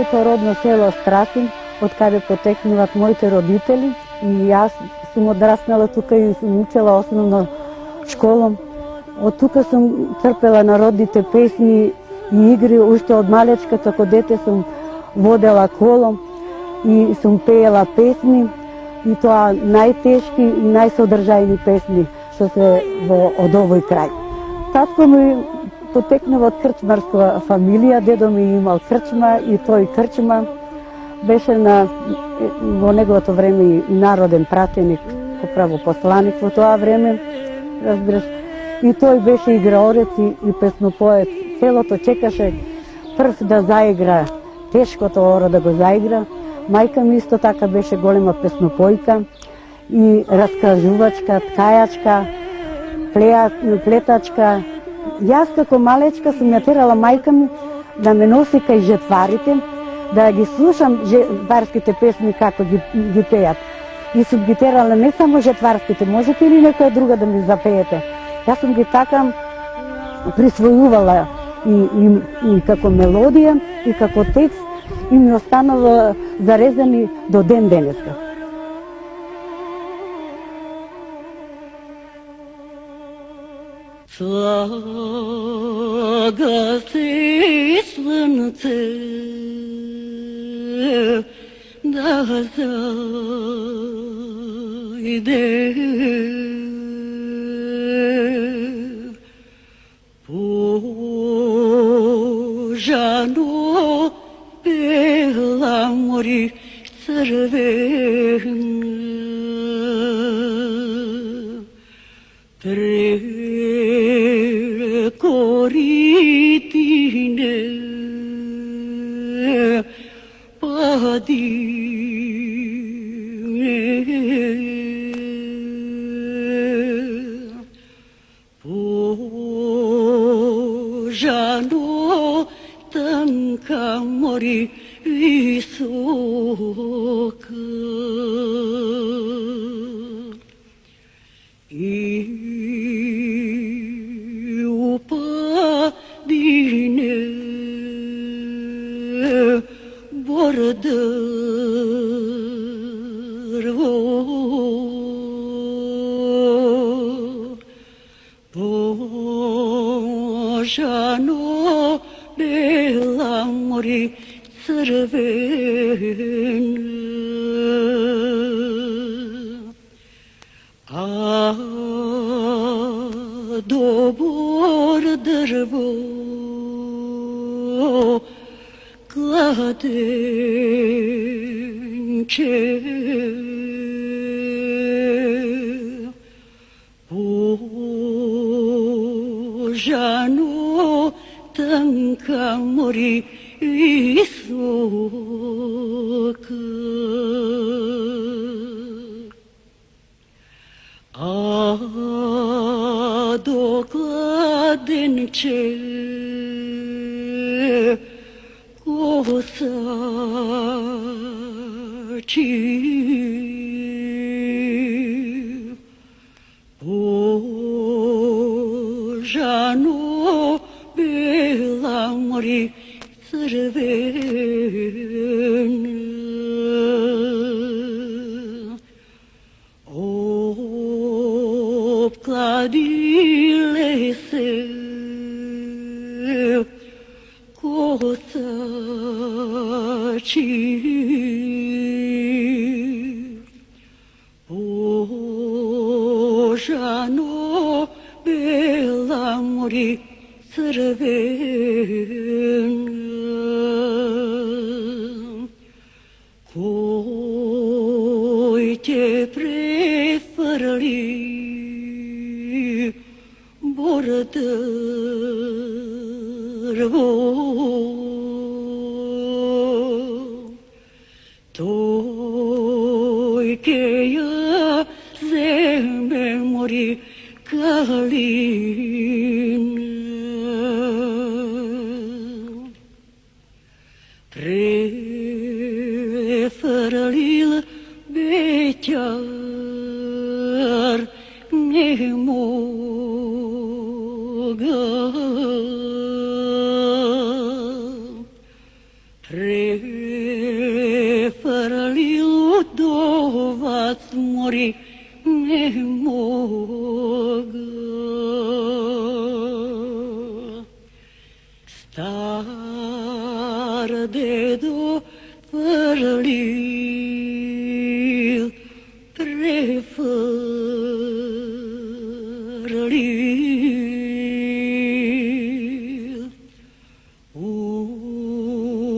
моето родно село Страсин, од каде потекнуват моите родители. И јас сум одраснала тука и сум учела основно школом. Од тука сум трпела народните песни и игри. Уште од малечка, како дете сум водела колом и сум пеела песни. И тоа најтешки и најсодржајни песни што се од овој крај. Татко ми потекнува од крчмарска фамилија, дедо ми имал крчма и тој крчма беше во неговото време и народен пратеник, поправо посланик во тоа време, разбираш. И тој беше играорец и песнопоет. Селото чекаше прв да заигра, тешкото оро да го заигра. Мајка ми исто така беше голема песнопојка и раскажувачка, ткајачка, плетачка. Јас како малечка сум ја терала мајка ми да ме носи кај жетварите, да ги слушам жетварските песни како ги пеат. И сум ги терала не само жетварските, можете ли некоја друга да ми запеете? Јас сум ги така присвојувала и како мелодија, и како текст, и ми останало зарезани до ден денеска. Слага се слънце да зайде пожано бела мори цървена коритине падине пожано тънка мори висока dine bordărvo požano bela mori crvena a do bordărvo Kladenče požano tanka mori visoka a do kladenče kosači požano bela mori crvena opkladile se nosači. Božano bela mori crvena, koji te prefrli drvo. Toj ja zeme mori kalina. Preferlil bećar ne moga. Preferlil udovac mori ne moga. Star dedo frlil, prefrlil.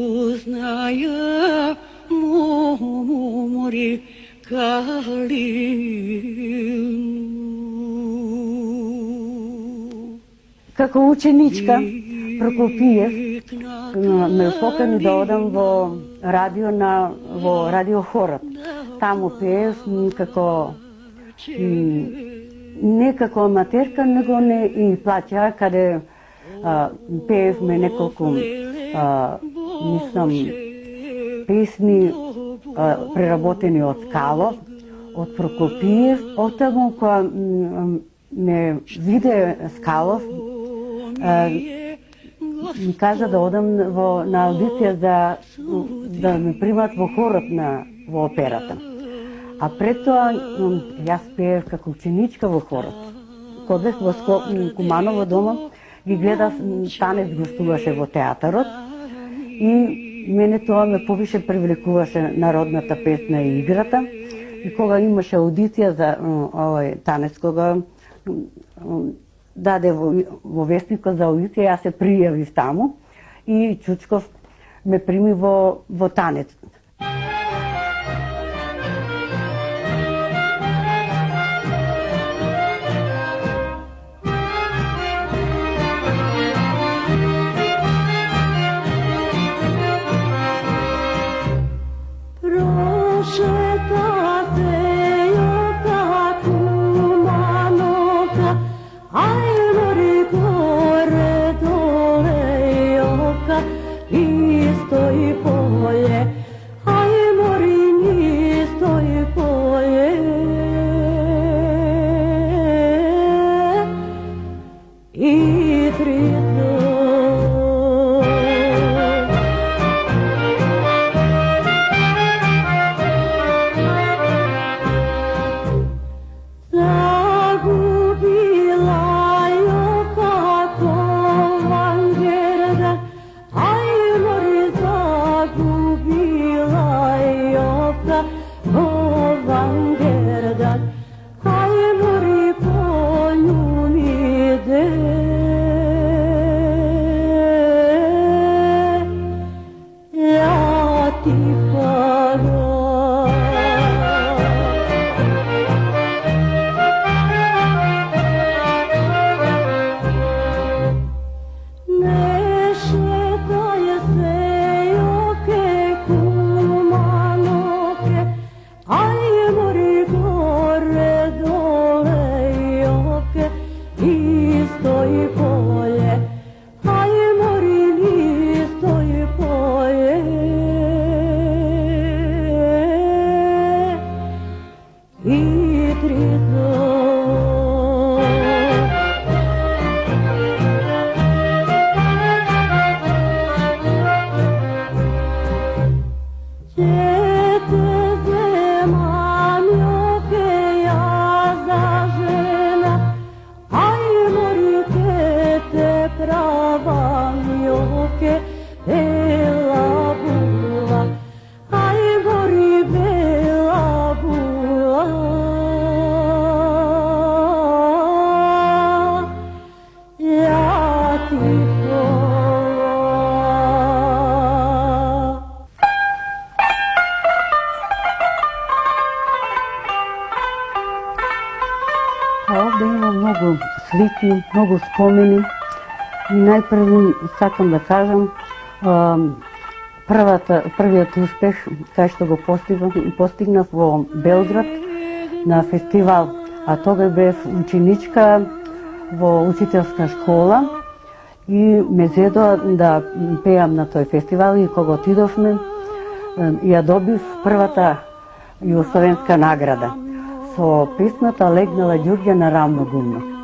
Uznaja mori kalinu. Како ученичка Прокопиев ме покани да одам во радио хорот. Таму пеев како не како аматерка, него не и плаќа, каде пеевме неколку песни преработени од Скалов, од Прокопиев. Оттаму кога ме виде Скалов, ми кажа да одам на аудиција да ме примат во хорот во операта. А пред тоа јас пеев како ученичка во хорот. Кодев во Куманово дома, ги гледав, Танец гостуваше во театарот и мене тоа ме повише привлекуваше народната песна и играта. И кога имаше аудиција за овој Танец, кога даде во вестникот за аудиција, јас се пријавив таму и Чучков ме прими во Танец. слики, многу спомени. И најпрво сакам да кажам, првиот успех кај што го постигнав во Белград на фестивал, а тога бев ученичка во учителска школа и ме зедоа да пеам на тој фестивал и кога отидовме ја добив првата југословенска награда со песната Легнала Ѓурѓа на равно гумно.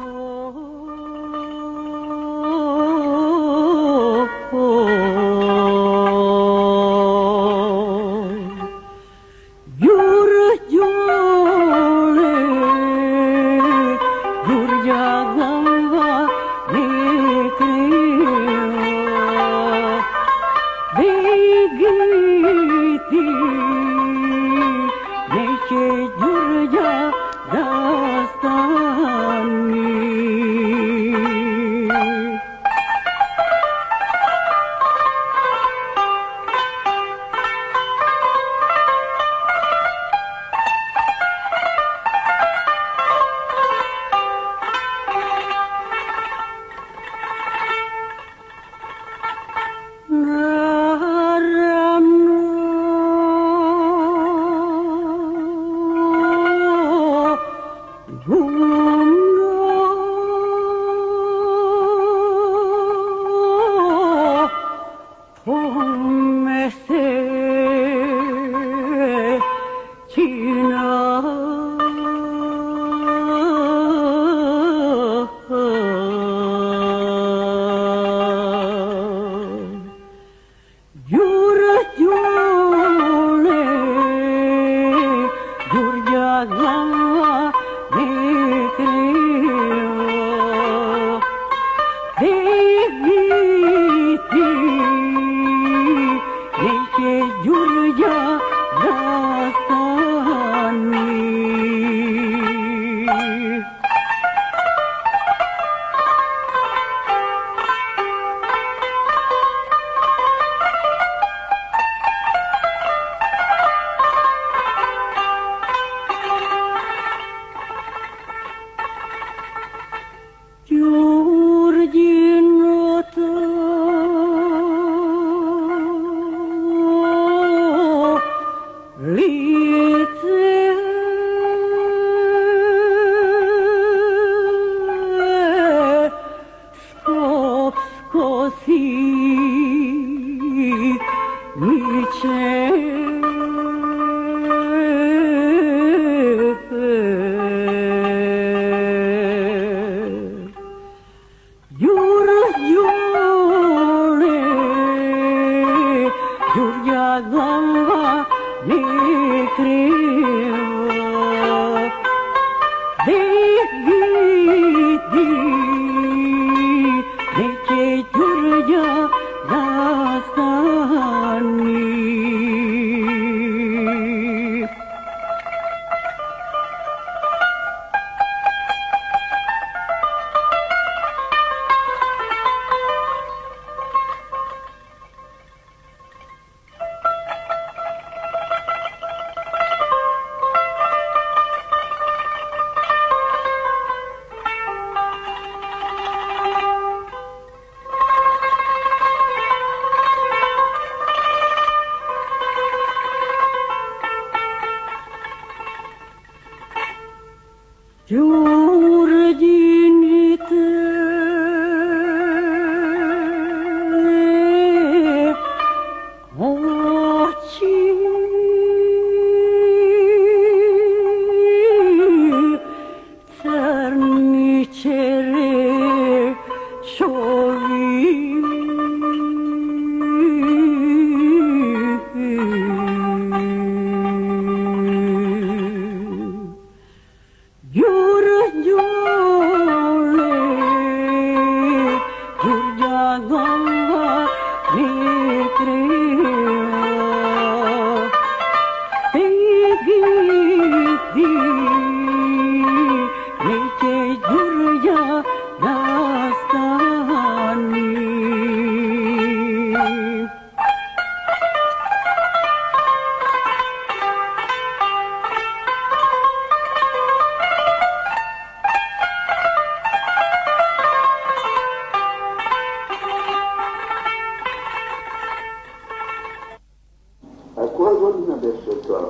koja godina беше това?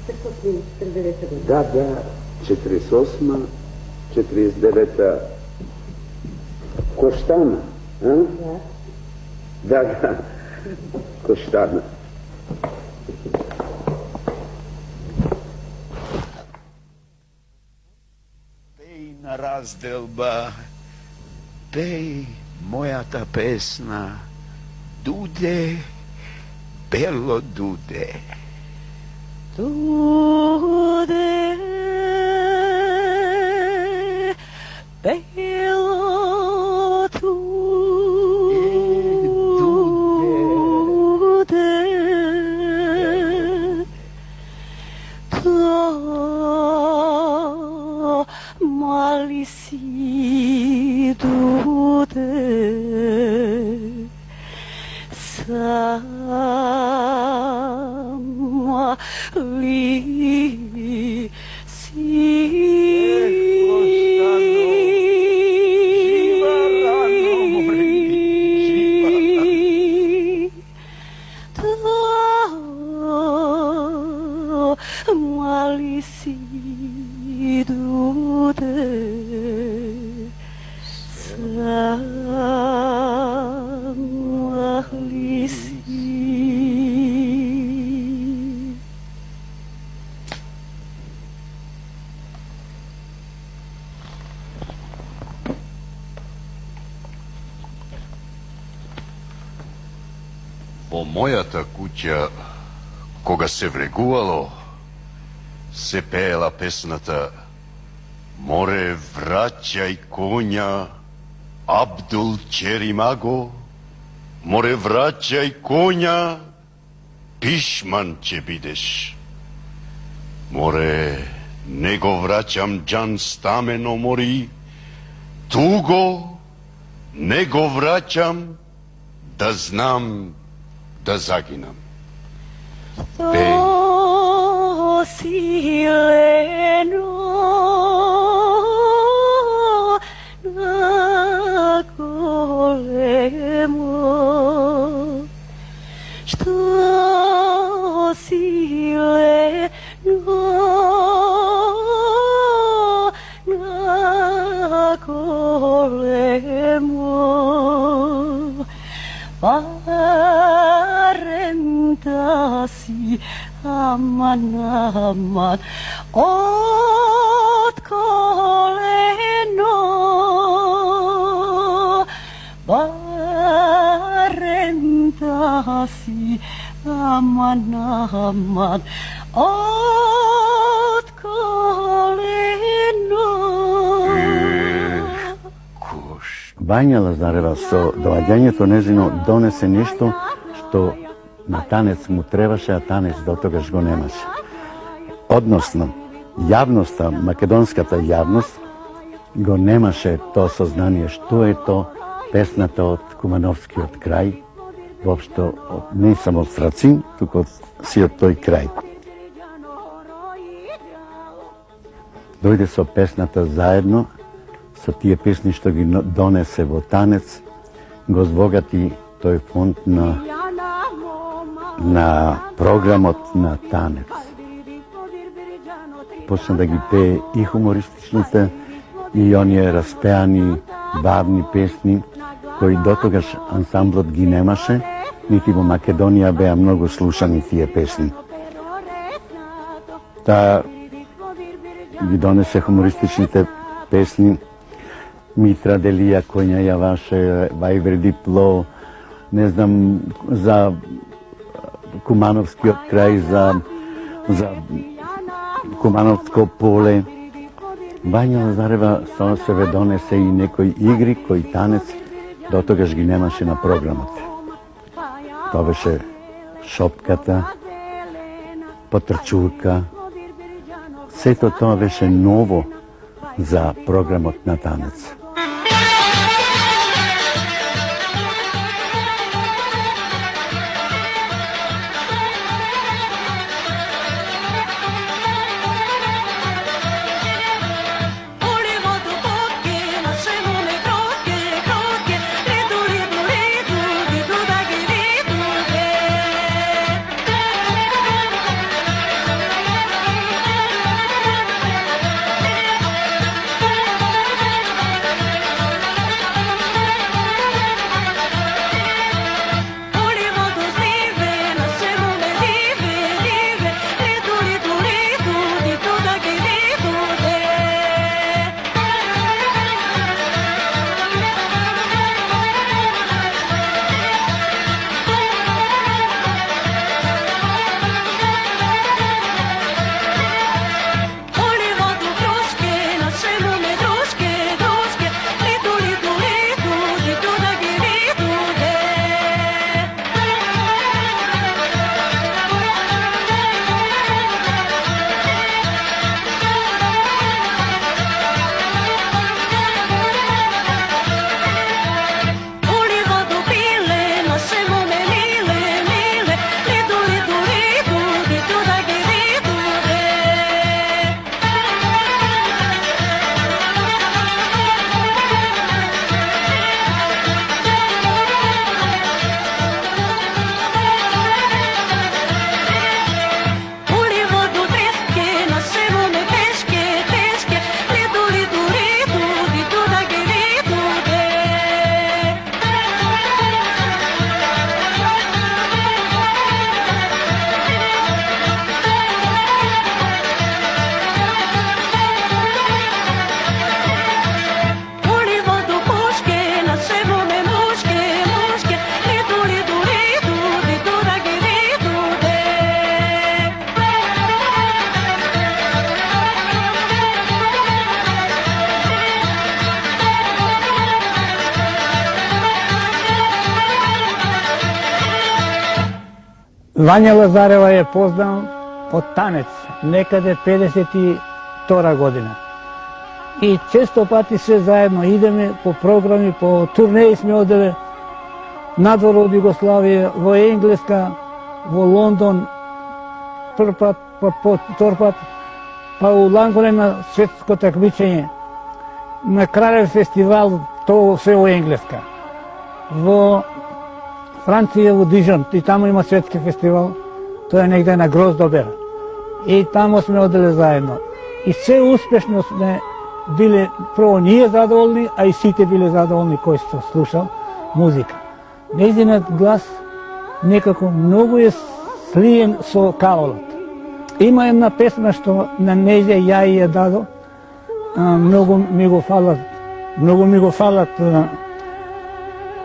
449 година. Да, 48, 49 Коштана, а? Да, Коштана. Пей на разделба, пей моята песна, дуде, бело дуде. Dude, bello dude, to malisi dude, sama li malisi dude, sama lisi. Во мојата куќа, кога се врегувало, се пеела песната Море, враќај коња, Абдул Черимаго, море, враќај коња, пишман ќе бидеш. Море, не го враќам џан стамено мори, туго не го враќам, да знам да загинам. Пеј. Sileno na golemo, što sileno na golemo, parentasi aman aman od koleno, parentasi aman aman od koleno. Вања Лазарева со доаѓањето незино донесе нешто што на танец му требаше, а танец до тогаш го немаше. Односно, јавноста, македонската јавност, го немаше тоа сознание што е то песната од Кумановскиот крај, воопшто не само од Страцин, туку од сиот тој крај. Дојде со песната заедно, со тие песни што ги донесе во танец, го збогати тој фонд на програмот на танец. Почна да ги пее и хумористичните, и оние распеани, бавни песни, кои дотогаш ансамблот ги немаше, нити во Македонија беа многу слушани тие песни. Таа ги донесе хумористичните песни, Митра Делија, коња ја ваше, Вајвер Дипло, не знам, за Кумановскиот крај, за Кумановско поле. Вања Лазарева со себе донесе и некои игри кои танец дотогаш ги немаше на програмот. Тоа беше шопката, потрчурка. Сето тоа беше ново за програмот на танец. Vanja Lazareva je poznao od tanec, nekade 52. godina. I često pati sve zajedno ideme po programi, po turneji smo odele nadvor od Jugoslavije, vo Engleska, vo London, prvi pat, pa torpat, pa u Langole na svetsko takmičenje. Na Kraljev festival, to sve u Engleska. Vo Francija, u Dijon, i tamo ima svetski festival, to je negde na Grozdober. I tamo smo odele zajedno. I sve uspešno smo bili, prvo nije zadovoljni, a i sите bili zadovoljni koji su slušali muzika. Njezin glas nekako mnogo je slijen со Калолот. Има една песма што на нејзе ја ја дадо, многу ми го фалат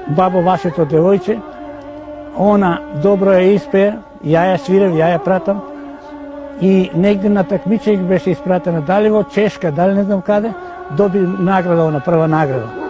бабо вашето девојче. Она добро ја испее, ја ја свирев, ја ја пратам. И негде на такмичење беше испратена, дали во Чешка, дали не знам каде, доби награда, на прва награда.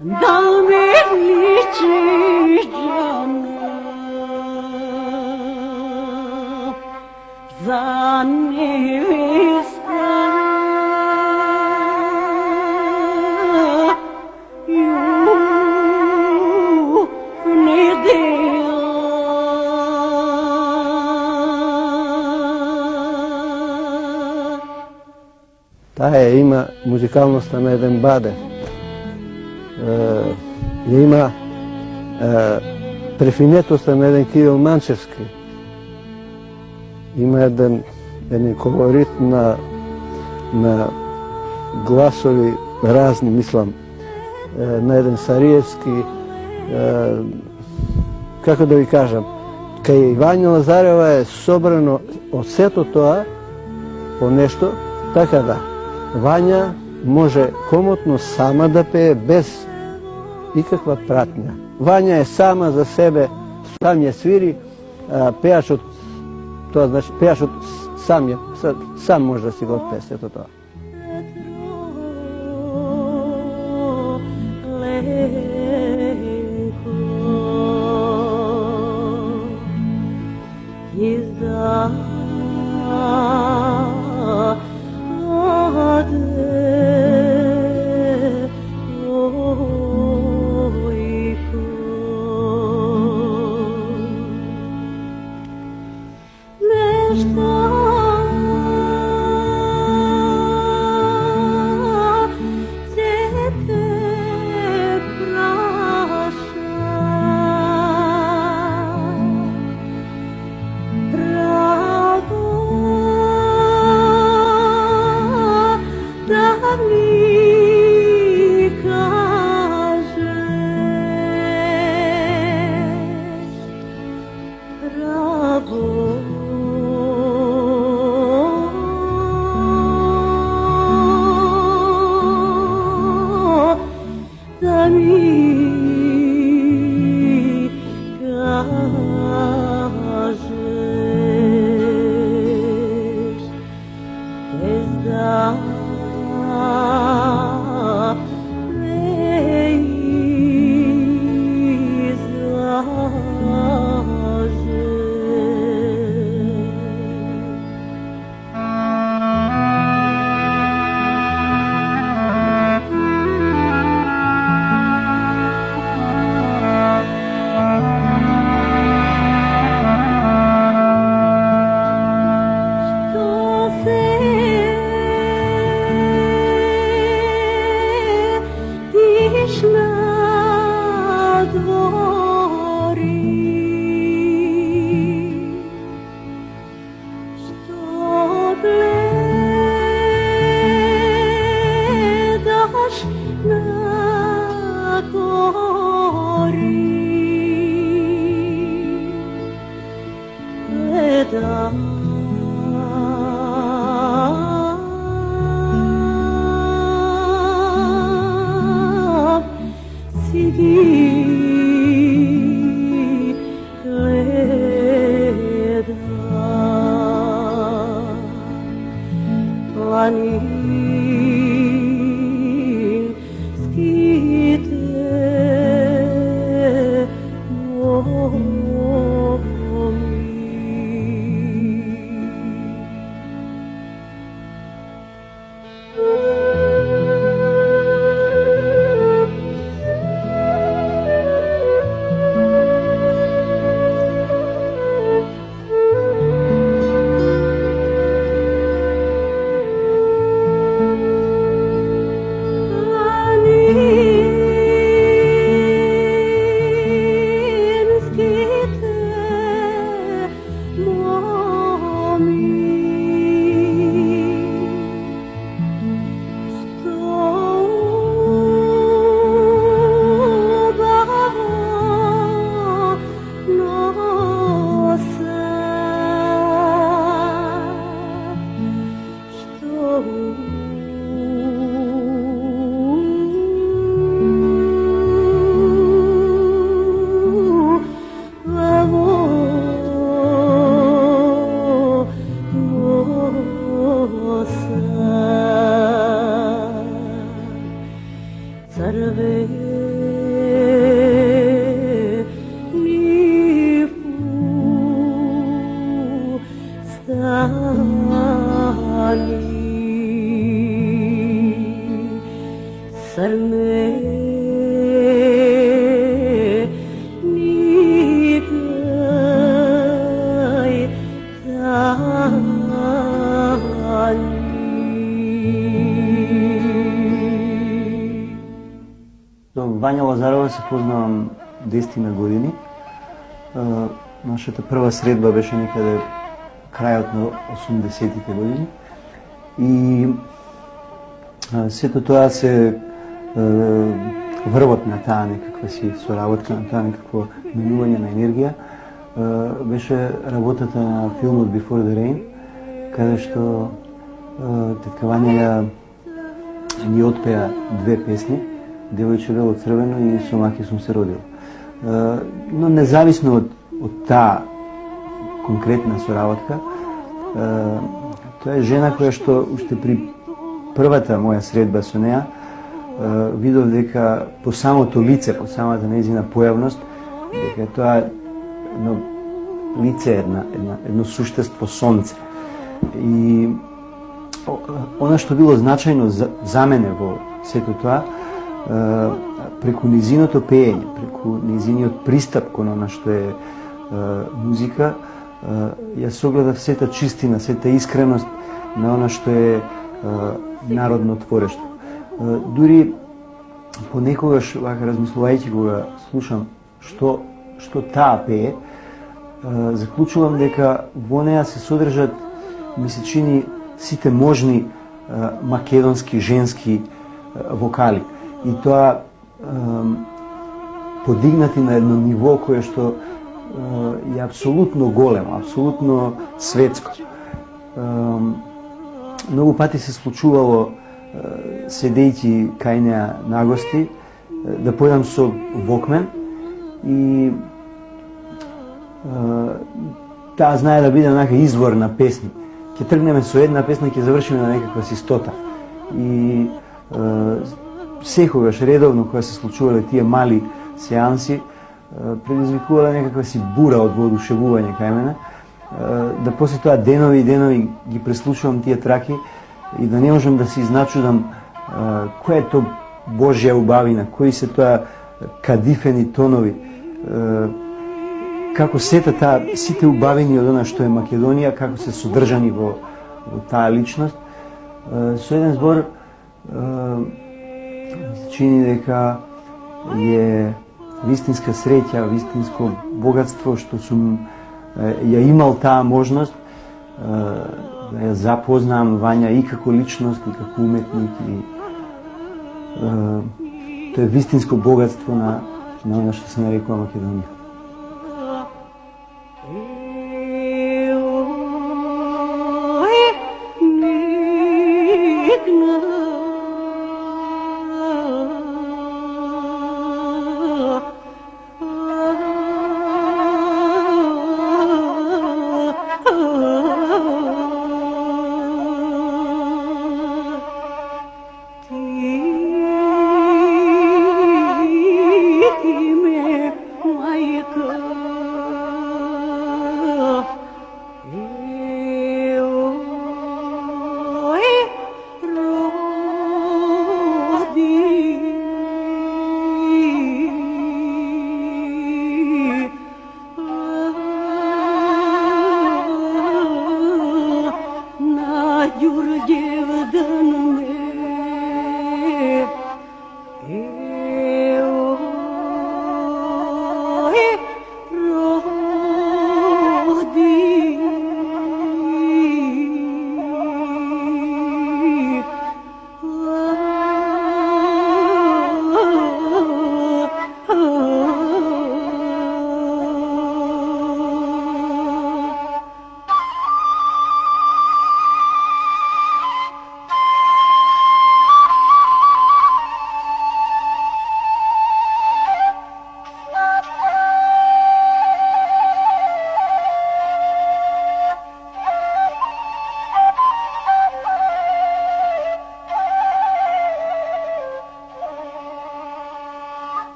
da mi liči žena za nevesta Тая има музикалноста на еден баде. Има префинетоста на еден Кирил Манчевски. Има еден колорит на гласови разни, мислам, на еден Сариевски. Како да ви кажам, кај Вања Лазарева е собрано од сето тоа по нешто, така да Вања може комотно сама да пее без никаква пратња. Вања е сама за себе, сам ја свири, пејачот, тоа значи пејачот сам може да си го отпее сето тоа. Sarve Вања Лазарова се познавам 10 години. Нашата прва средба беше некаде крајот на 80-тите години. И сето тоа се врвот на таа некаква си соработка, на таа некакво менување на енергија, беше работата на филмот Before the Rain, каде што тетка Вања ни отпеа 2 песни, Девојче вело црвено и Со маки сум се родил. Но независно од таа конкретна соработка, тоа е жена која што уште при првата моја средба со неа видов дека по самото лице, по самата нејзина појавност, дека тоа едно лице, едно суштество сонце. И она што било значајно за мене во сето тоа, преку незиното пеење, преку незиниот пристап кон она што е музика, ја согледав сета чистина, сета искреност на она што е народно творештво. Дури понекогаш, вака размислувајќи кога слушам што таа пее, заклучувам дека во неа се содржат, ми се чини, сите можни македонски женски вокали. И тоа подигнати на едно ниво кое што е апсолутно големо, апсолутно светско. Многу пати се случувало, седејќи кај неа на гости, да појдам со Вокмен и таа знае да биде онака извор на песни. Ќе тргнеме со една песна, ќе завршиме на некаква си 100-та. И секогаш редовно кога се случувале тие мали сеанси, предизвикувале некаква си бура од воодушевување кај мене, да после тоа денови и денови ги преслушувам тие траки и да не можам да се изначудам која е тоа Божја убавина, кои се тоа кадифени тонови, како сите убавини од она што е Македонија, како се содржани во таа личност. Со еден збор, се чини дека е вистинска среќа, вистинско богатство што сум ја имал таа можност да ја запознам Вања и како личност, и како уметник. И тоа е вистинско богатство на она што се нарекува Македонија.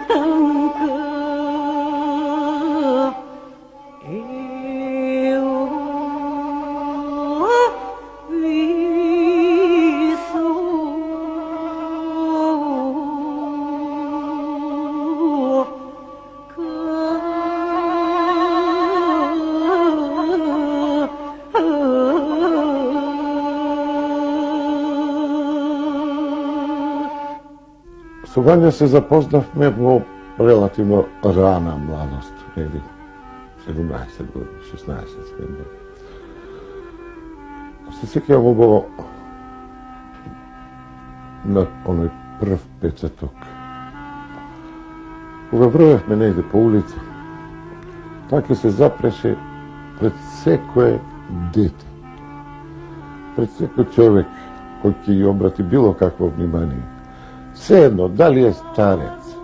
tâncă eu visul Со Вања се запознавме во релативно рана младост, нели 17 години, 16 години. Се сеќавам во на оној прв печаток. Кога врвевме негде по улица, така се запреше пред секое дете, пред секој човек кој ќе ја обрати било какво внимание. Се едно, дали е старец,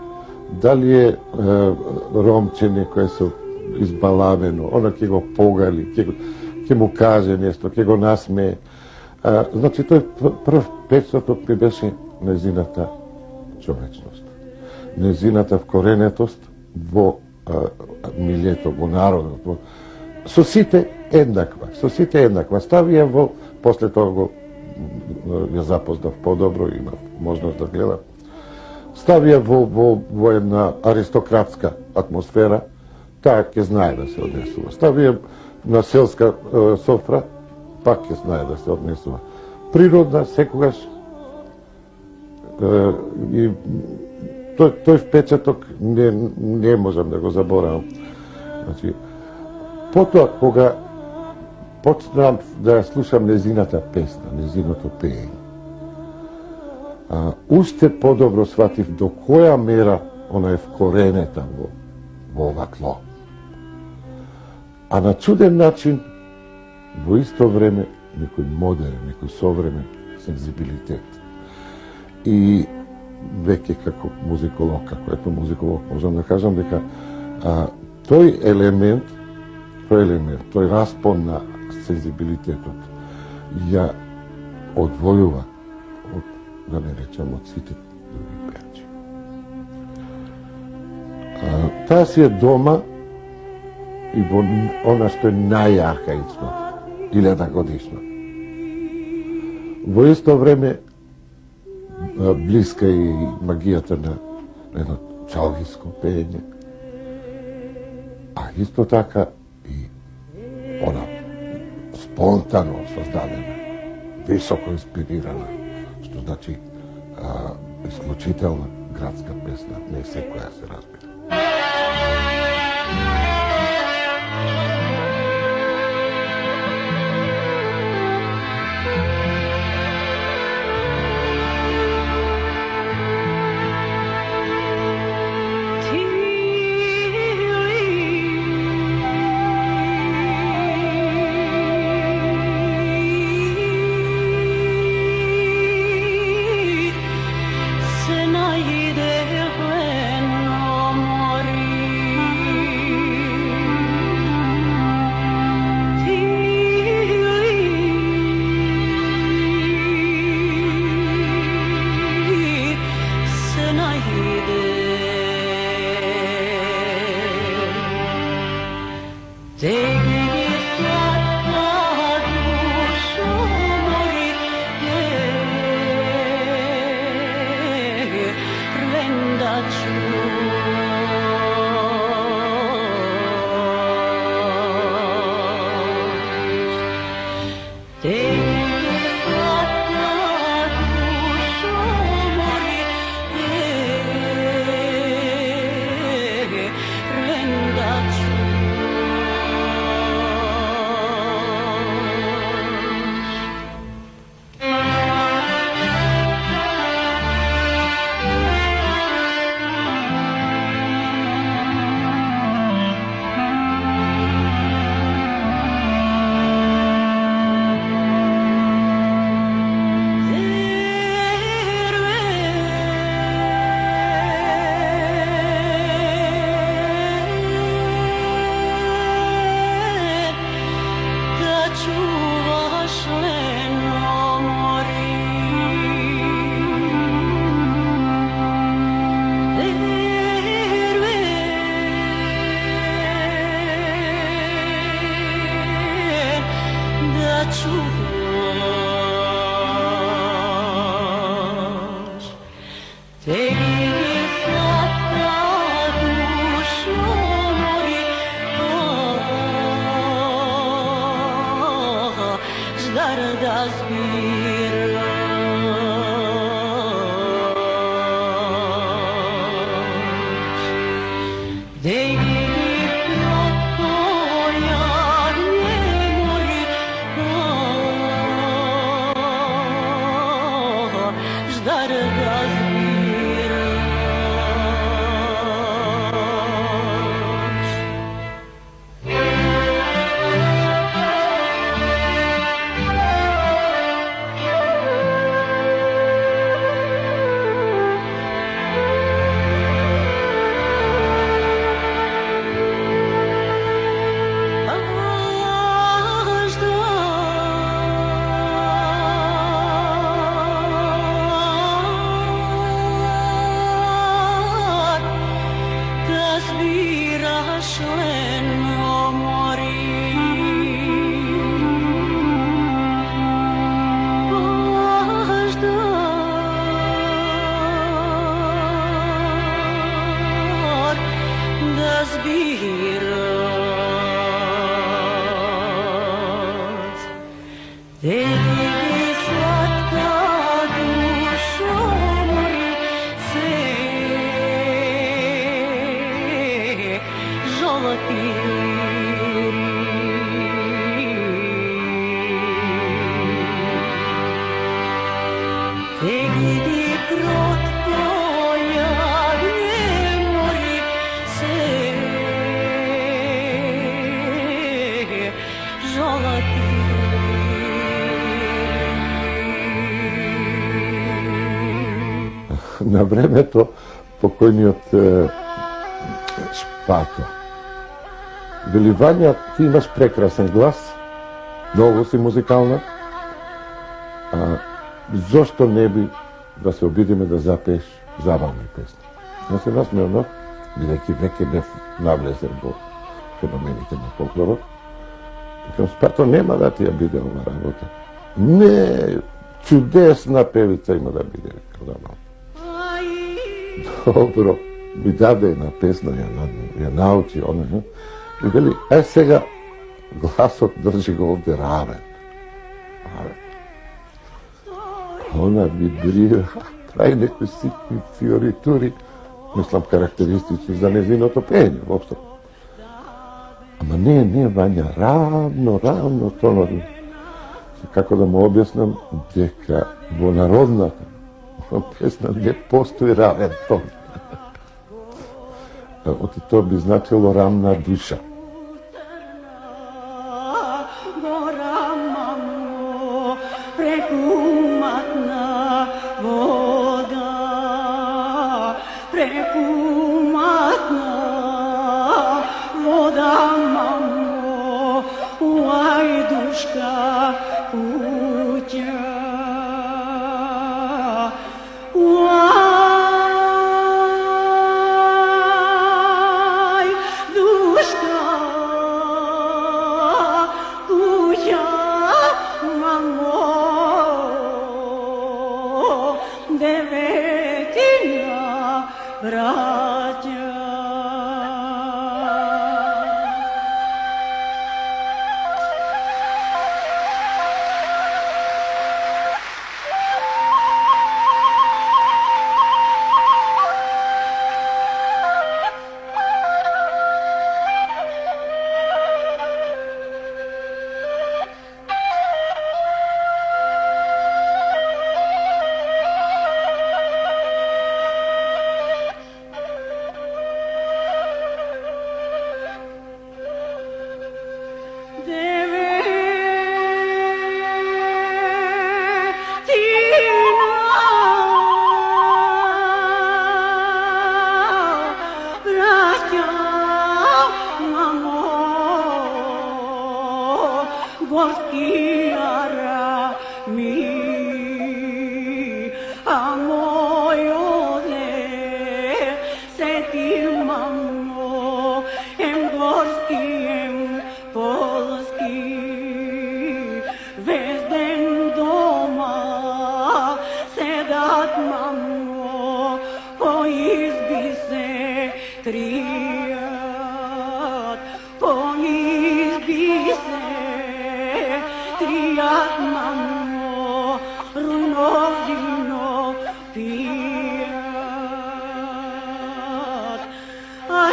дали е ромче некој со избалавено, она ќе го погали, ќе му каже нешто, ќе го насмее. Значи, тој прв печаток ми беше незината човечност, незината вкоренетост во милието, во народот. Со сите еднаква. Стави ја во, после тоа го ја запознав подобро, имав можност да гледам. Стави ја во една аристократска атмосфера, таа ќе знае да се однесува. Стави ја на селска софра, пак ќе знае да се однесува. Природна, секогаш. И тој впечаток не можам да го заборавам. Значи, потоа, кога почнам да ја слушам незината песна, незиното пеење, уште подобро сватив до која мера она е вкоренета во ова тло. А на чуден начин, во исто време, некој модерен, некој современ сензибилитет. И веќе како музиколог, можам да кажам дека тој елемент, тој распон на сензибилитетот ја одвојува од, да не речам, од сите други пејачи. Таа си е дома и во она што е најархаично, 1000 годишно. Во исто време блиска и магијата на едно чалгиско пеење, а исто така и она спонтано создадена, високо инспирирана, што значи исклучителна градска песна, не секоја се разбира. Se naide bueno На времето покойниот Шпато вели: Вања, ти имаш прекрасен глас, многу си музикална, зошто не би да се обидиме да запееш забавни песни? Не се насмеано, бидејќи веќе бев навлезен во феномените на фолклорот. Викам: Спато, нема да ти ја биде ова работа. Не, чудесна певица има да биде, викам, да мал. Добро, ми даде една песна, ја научи, и вели: сега гласот држи го овде равен. Она вибрира, прави некои ситни фиоритури, мислам карактеристични за незиното пење, воопшто. Ама не, Вања, равно тонорно. Како да му објаснам дека во народната песна не постои равен тон. Оти тоа би значило рамна душа.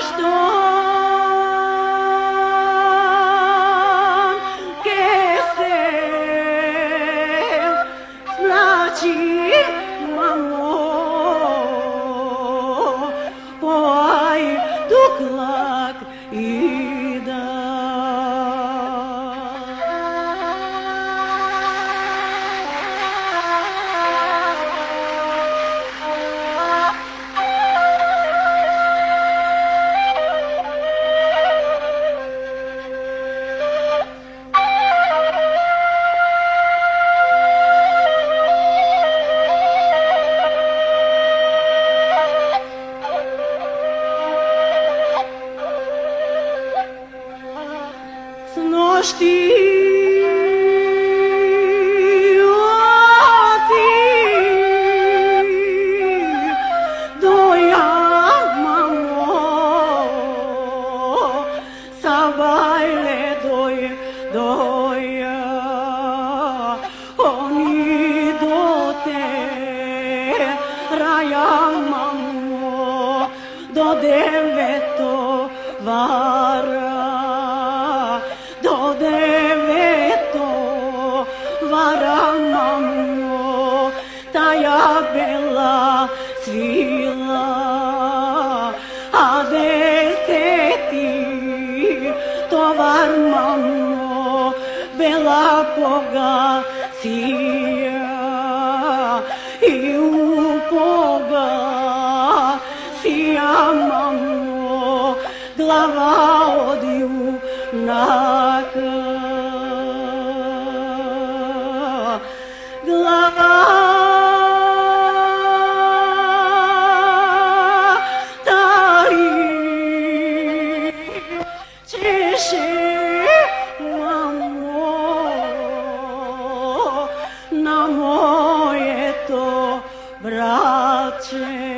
Что tlak i da. Noștri doia mamo sabaile doia oni dote raja mamo do deveto vara do deveto vara mamo taja bela svila a deseti tovar mamo bela poga sija i u poga sija mamo glava odiju naka glava tari češe mamo na moje to braće.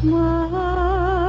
My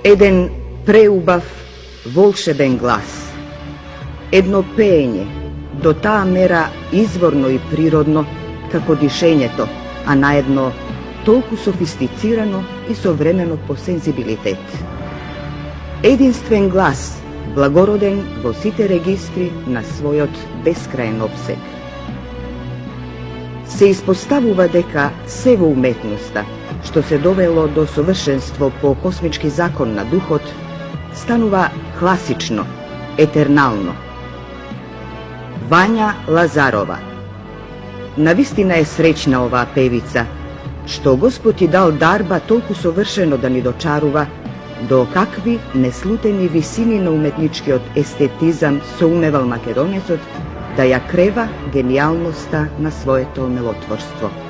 Eden preubав, volšeben glas. Едно пеење, до таа мера изворно и природно, како дишењето, а наедно толку софистицирано и современо по сензибилитет. Единствен глас, благороден во сите регистри на својот бескраен обсег. Се испоставува дека се во уметноста, што се довело до совршенство по космички закон на духот, станува класично, етернално. Вања Лазарова. Навистина е среќна оваа певица, што Господ ти дал дарба толку совршено да ни дочарува, до какви неслутени висини на уметничкиот естетизам соумевал македонецот да ја крева генијалноста на своето мелотворство.